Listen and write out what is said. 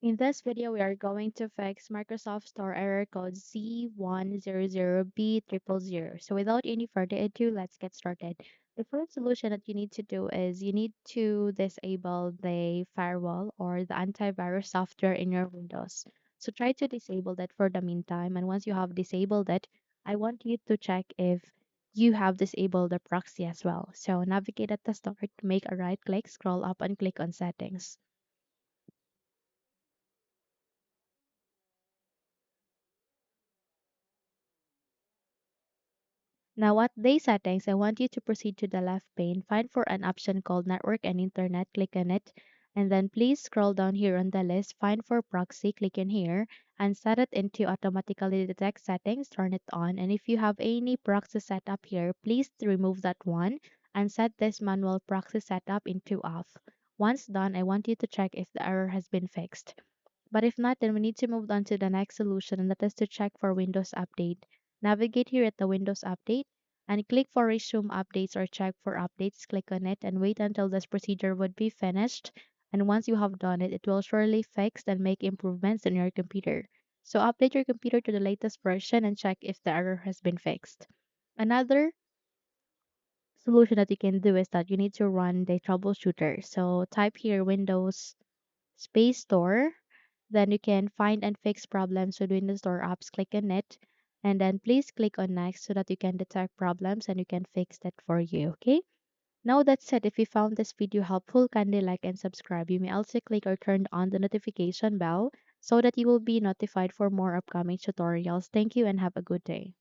In this video, we are going to fix Microsoft Store error code C100b000. So without any further ado, let's get started. The first solution that you need to do is you need to disable the firewall or the antivirus software in your Windows. So try to disable that for the meantime. And once you have disabled it, I want you to check if you have disabled the proxy as well. So navigate at the start, make a right click, scroll up and click on settings. Now at day settings, I want you to proceed to the left pane, find for an option called network and internet, click on it, and then please scroll down here on the list, find for proxy, click in here, and set it into automatically detect settings, turn it on. And if you have any proxy setup here, please remove that one and set this manual proxy setup into off. Once done, I want you to check if the error has been fixed. But if not, then we need to move on to the next solution, and that is to check for Windows Update. Navigate here at the Windows Update and click for Resume Updates or check for updates. Click on it and wait until this procedure would be finished. And once you have done it, it will surely fix and make improvements in your computer. So update your computer to the latest version and check if the error has been fixed. Another solution that you can do is that you need to run the troubleshooter. So type here Windows Space Store. Then you can find and fix problems with Windows Store apps. Click on it. And then please click on next so that you can detect problems and you can fix that for you. Okay. Now that said, if you found this video helpful, kindly like and subscribe. You may also click or turn on the notification bell so that you will be notified for more upcoming tutorials. Thank you and have a good day.